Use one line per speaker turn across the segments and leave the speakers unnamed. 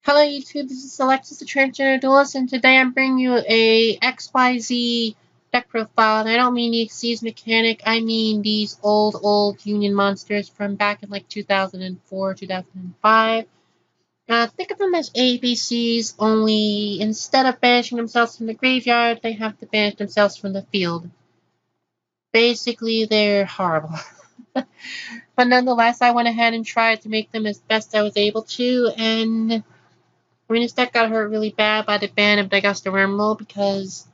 Hello YouTube, this is Alexis the Transgender Duelist, and today I'm bringing you a XYZ deck profile, and I don't mean the Xyz mechanic, I mean these old Union monsters from back in like 2004, 2005. Think of them as ABCs, only instead of banishing themselves from the graveyard, they have to banish themselves from the field. Basically, they're horrible. But nonetheless, I went ahead and tried to make them as best I was able to, and this deck got hurt really bad by the ban of Digasta because,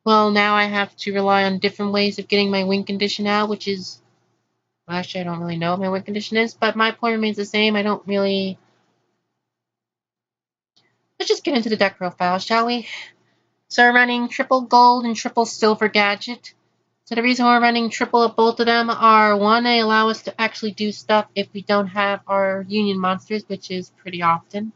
well, now I have to rely on different ways of getting my win condition out, which is, well, actually, I don't really know what my win condition is, but my point remains the same. I don't really... Let's just get into the deck profile, shall we? So we're running triple gold and triple silver gadget. So the reason we're running triple of both of them are, one, they allow us to actually do stuff if we don't have our Union monsters, which is pretty often.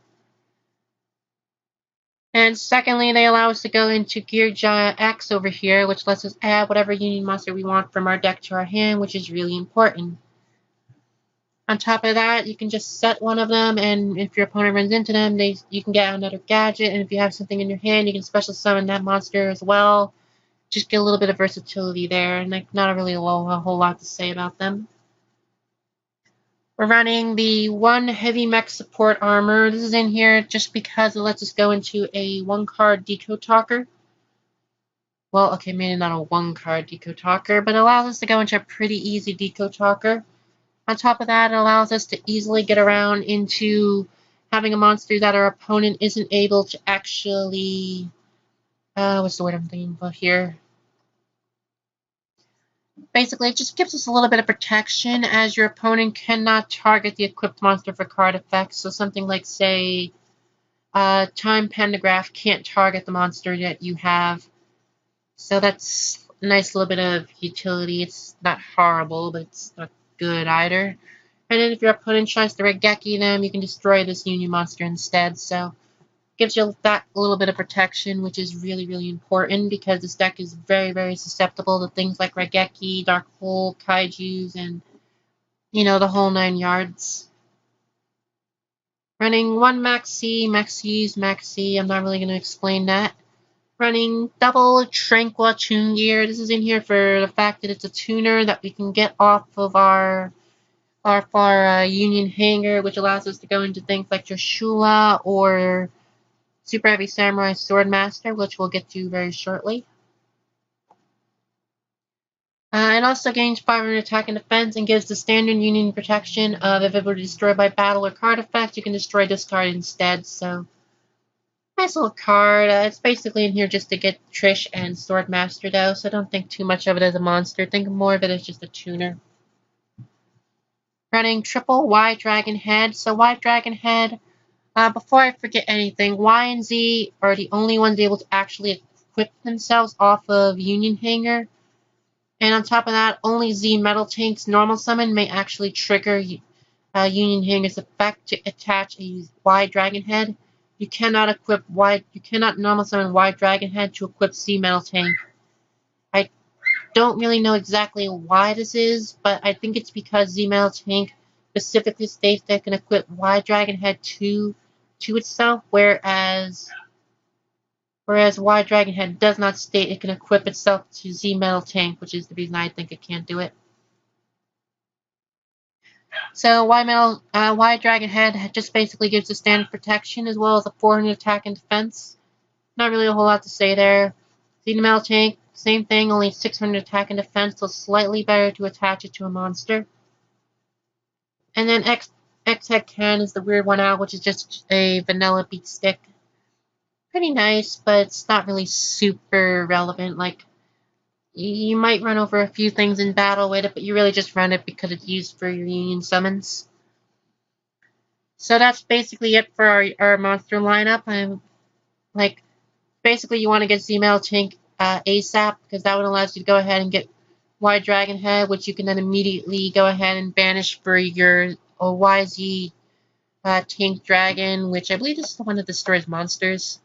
And secondly, they allow us to go into Gear Giant X over here, which lets us add whatever Union monster we want from our deck to our hand, which is really important. On top of that, you can just set one of them, and if your opponent runs into them, you can get another gadget, and if you have something in your hand, you can special summon that monster as well. Just get a little bit of versatility there, and like not really a whole lot to say about them. We're running the 1 heavy mech support armor. This is in here just because it lets us go into a 1-card Decode Talker. Well, okay, maybe not a 1-card Decode Talker, but it allows us to go into a pretty easy Decode Talker. On top of that, it allows us to easily get around into having a monster that our opponent isn't able to actually... what's the word I'm thinking of here? Basically, it just gives us a little bit of protection, as your opponent cannot target the equipped monster for card effects. So something like, say, Time Pantograph can't target the monster that you have. So that's a nice little bit of utility. It's not horrible, but it's not good either. And then if your opponent tries to Raigeki them, you can destroy this Union monster instead. So gives you that little bit of protection, which is really important because this deck is very susceptible to things like Raigeki, Dark Hole, Kaijus, and, you know, the whole 9 yards. Running 1 Maxi. I'm not really going to explain that. Running double Tranquil Tune Gear. This is in here for the fact that it's a tuner that we can get off of our Union hanger, which allows us to go into things like Joshua or Super Heavy Samurai Swordmaster, which we'll get to very shortly. It also gains 500 attack and defense and gives the standard Union protection of if it were destroyed by battle or card effect, you can destroy this card instead. So, nice little card. It's basically in here just to get Trish and Swordmaster though, so don't think too much of it as a monster. Think more of it as just a tuner. Running triple Y Dragon Head. So Y Dragon Head, before I forget anything, Y and Z are the only ones able to actually equip themselves off of Union Hanger. And on top of that, only Z Metal Tank's normal summon may actually trigger Union Hanger's effect to attach a Y Dragon Head. You cannot normal summon Y Dragon Head to equip Z Metal Tank. I don't really know exactly why this is, but I think it's because Z Metal Tank specifically states that it can equip Y Dragon Head to itself, whereas Y Dragon Head does not state it can equip itself to Z Metal Tank, which is the reason I think it can't do it. So Y Dragon Head just basically gives a standard protection as well as a 400 attack and defense. Not really a whole lot to say there. Z Metal Tank, same thing, only 600 attack and defense, so slightly better to attach it to a monster. And then X-Head Can is the weird one out, which is just a vanilla beat stick. Pretty nice, but it's not really super relevant. Like, you might run over a few things in battle with it, but you really just run it because it's used for your Union summons. So that's basically it for our monster lineup. Basically you want to get Z Metal Tank ASAP, because that one allows you to go ahead and get Y Dragon Head, which you can then immediately go ahead and banish for your YZ Tank Dragon, which I believe is the one that destroys monsters.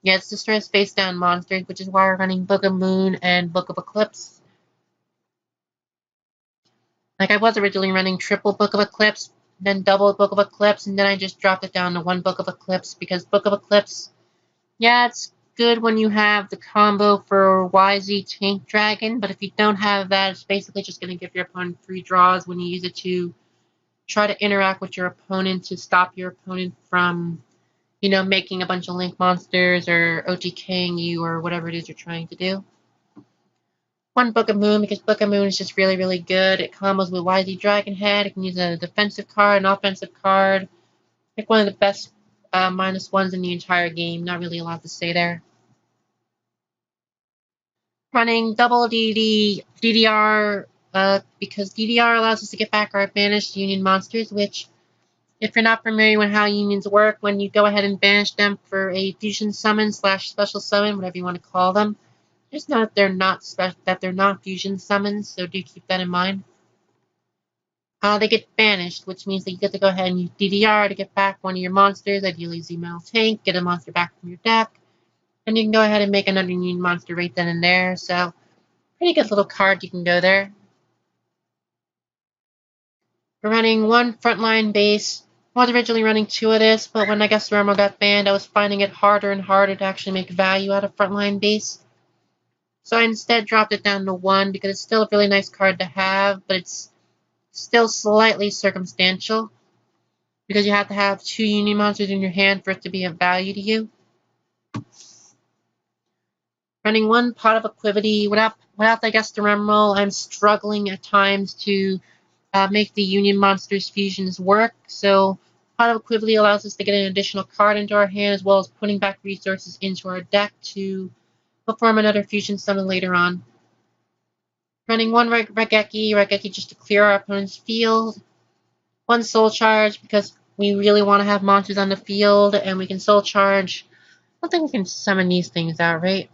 Yeah, it's destroys face-down monsters, which is why we're running Book of Moon and Book of Eclipse. Like, I was originally running triple Book of Eclipse, then double Book of Eclipse, and then I just dropped it down to 1 Book of Eclipse because Book of Eclipse, yeah, it's good when you have the combo for YZ Tank Dragon, but if you don't have that, it's basically just going to give your opponent 3 draws when you use it to try to interact with your opponent to stop your opponent from, you know, making a bunch of Link monsters or OTKing you or whatever it is you're trying to do. 1 Book of Moon, because Book of Moon is just really, really good. It combos with YZ Dragon Head. It can use a defensive card, an offensive card. Like one of the best -1s in the entire game. Not really a lot to say there. Running double DDR, because DDR allows us to get back our banished Union monsters, which, if you're not familiar with how Unions work, when you go ahead and banish them for a fusion summon / special summon, whatever you want to call them, just know that they're not fusion summons, so do keep that in mind. They get banished, which means that you get to go ahead and use DDR to get back one of your monsters, ideally Z-Metal Tank, get a monster back from your deck, and you can go ahead and make another Union monster right then and there, so pretty good little card you can go there. We're running 1 frontline base. I was originally running 2 of this, but when I guess Romo got banned, I was finding it harder and harder to actually make value out of frontline base. So I instead dropped it down to 1 because it's still a really nice card to have, but it's still slightly circumstantial because you have to have 2 Union monsters in your hand for it to be of value to you. Running 1 Pot of Equivity. Without I guess the Rumroll, I'm struggling at times to make the Union monsters fusions work. So Pot of Equivity allows us to get an additional card into our hand as well as putting back resources into our deck to perform another fusion summon later on. Running 1 Regeki just to clear our opponent's field. 1 Soul Charge because we really want to have monsters on the field and we can Soul Charge. I don't think we can summon these things out, right?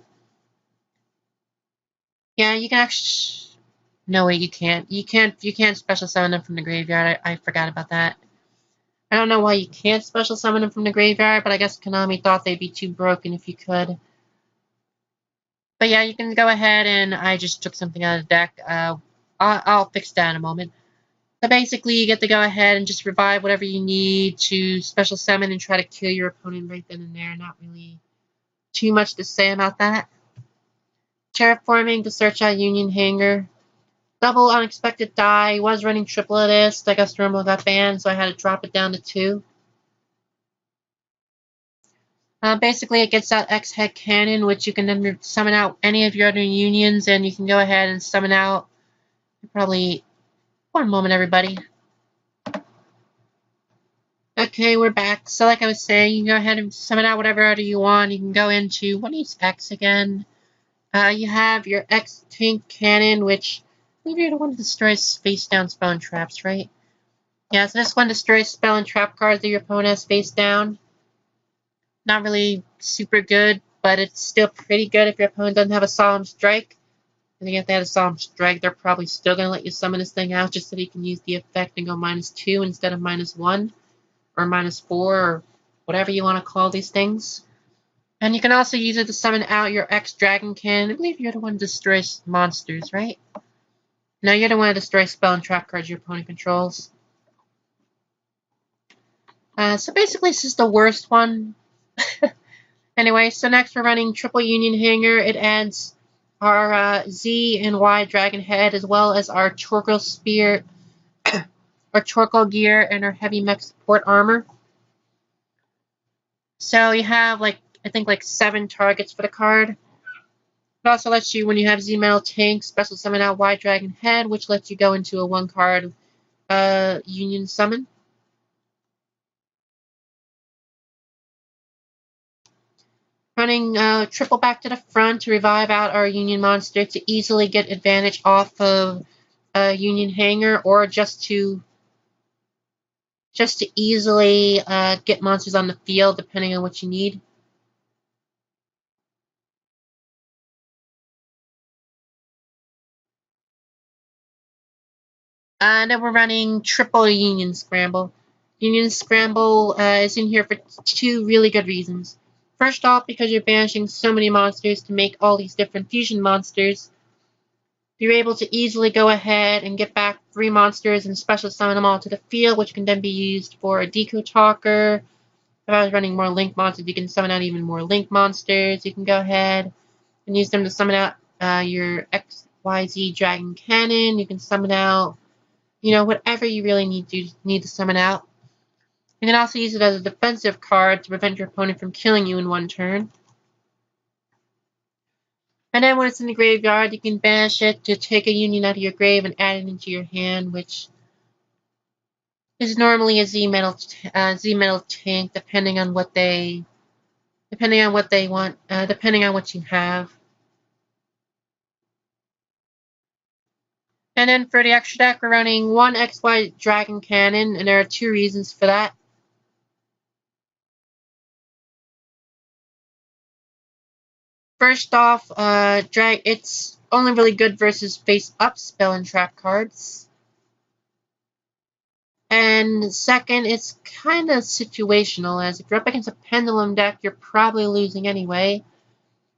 Yeah, you can actually... No, wait, you can't. You can't special summon them from the graveyard. I forgot about that. I don't know why you can't special summon them from the graveyard, but I guess Konami thought they'd be too broken if you could. But yeah, you can go ahead and I just took something out of the deck. I'll fix that in a moment. So basically, you get to go ahead and just revive whatever you need to special summon and try to kill your opponent right then and there. Not really too much to say about that. Terraforming to search out Union Hangar. Double Unexpected Die. Was running triple of this. I guess Rumble got banned, so I had to drop it down to 2. Basically, it gets out X-Head Cannon, which you can then summon out any of your other unions, and you can go ahead and summon out probably... One moment, everybody. Okay, we're back. So like I was saying, you can go ahead and summon out whatever order you want. You can go into... What is X again? You have your X-Tank Cannon, which... I believe you're the one that destroys face-down spell and traps, right? Yeah, so this one destroys spell and trap cards that your opponent has face down. Not really super good, but it's still pretty good if your opponent doesn't have a Solemn Strike. I think if they had a Solemn Strike, they're probably still going to let you summon this thing out just so that you can use the effect and go -2 instead of -1 or -4 or whatever you want to call these things. And you can also use it to summon out your X-Dragon Cannon. I believe you're the one that destroys monsters, right? No, you're the one that destroys spell and trap cards your opponent controls. So basically, this is the worst one. Anyway, so next we're running Triple Union Hangar. It adds our Z and Y Dragon Head as well as our Torkoal Spear, our Torkoal Gear, and our Heavy Mech Support Armor. So you have, I think 7 targets for the card. It also lets you, when you have Z-Metal Tank, special summon out Y Dragon Head, which lets you go into a 1-card Union summon. Running triple back to the front to revive out our Union monster to easily get advantage off of Union Hangar, or just to easily get monsters on the field depending on what you need. And then we're running triple Union Scramble. Union Scramble is in here for 2 really good reasons. First off, because you're banishing so many monsters to make all these different fusion monsters. you're able to easily go ahead and get back 3 monsters and special summon them all to the field, which can then be used for a Deco Talker. If I was running more Link monsters, you can summon out even more Link monsters. You can go ahead and use them to summon out your XYZ Dragon Cannon. You can summon out, whatever you really need to summon out. You can also use it as a defensive card to prevent your opponent from killing you in one turn. And then when it's in the graveyard, you can banish it to take a union out of your grave and add it into your hand, which is normally a Z-metal tank, depending on what they want, depending on what you have. And then for the extra deck, we're running 1 XY Dragon Cannon, and there are 2 reasons for that. First off, it's only really good versus face-up spell and trap cards. And second, it's kind of situational, as if you're up against a Pendulum deck, you're probably losing anyway.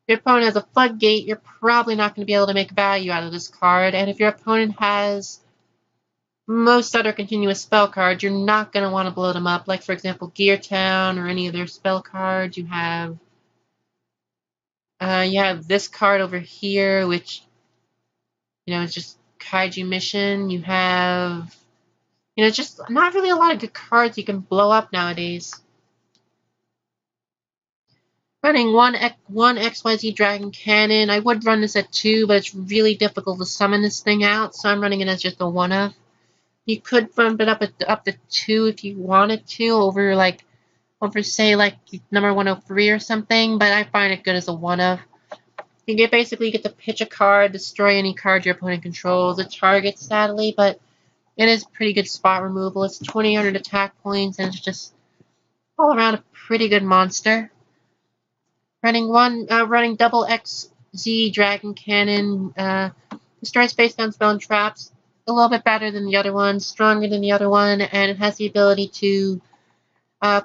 If your opponent has a Floodgate, you're probably not going to be able to make value out of this card. And if your opponent has most other continuous spell cards, you're not going to want to blow them up. Like, for example, Gear Town or any of their spell cards. You have this card over here, which, is just Kaiju Mission. You have, just not really a lot of good cards you can blow up nowadays. Running one XYZ Dragon Cannon. I would run this at 2, but it's really difficult to summon this thing out, so I'm running it as just a 1-of. You could bump it up to 2 if you wanted to, over say number 103 or something, but I find it good as a 1-of. You basically get to pitch a card, destroy any card your opponent controls. It targets, sadly, but it is pretty good spot removal. It's 2,800 attack points, and it's just all around a pretty good monster. Running double XZ Dragon Cannon, destroys face-down spell and traps. A little bit better than the other one, stronger than the other one, and it has the ability to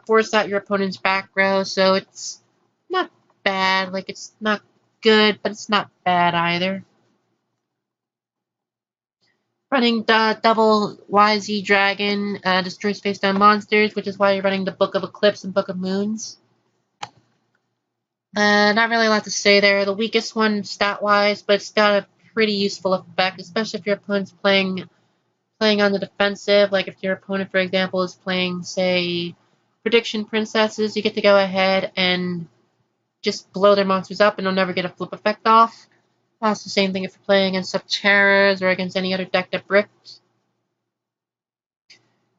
force out your opponent's back row, so it's not bad. It's not good, but it's not bad either. Running double YZ Dragon, destroys face-down monsters, which is why you're running the Book of Eclipse and Book of Moons. Not really a lot to say there. The weakest one stat-wise, but it's got a pretty useful effect, especially if your opponent's playing on the defensive. Like if your opponent, for example, is playing, say, Prediction Princesses, you get to go ahead and just blow their monsters up and they'll never get a flip effect off. Also, same thing if you're playing against Subterras or against any other deck that bricks.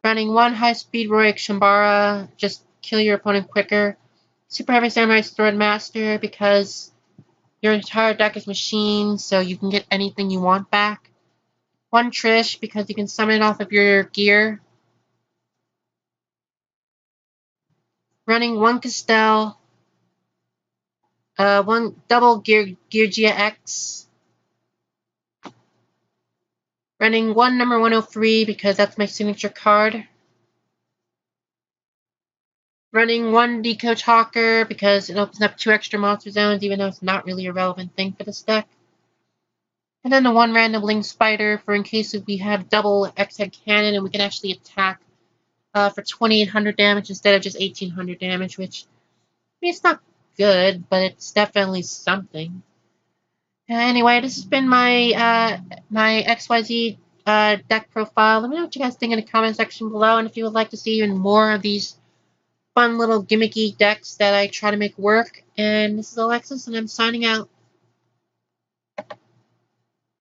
Running 1 high-speed Royal Shambara, just kill your opponent quicker. Super Heavy Samurai Sword Master, because your entire deck is machines, so you can get anything you want back. 1 Trish, because you can summon it off of your gear. Running 1 Castell. 1 double Geargia X. Running 1 number 103, because that's my signature card. Running 1 Deco Talker, because it opens up 2 extra monster zones, even though it's not really a relevant thing for this deck. And then the 1 random Link Spider, for in case we have double X-Head Cannon and we can actually attack for 2,800 damage instead of just 1,800 damage, which, it's not good, but it's definitely something. Anyway, this has been my my XYZ deck profile. Let me know what you guys think in the comment section below, and if you would like to see even more of these fun little gimmicky decks that I try to make work. And this is Alexis, and I'm signing out.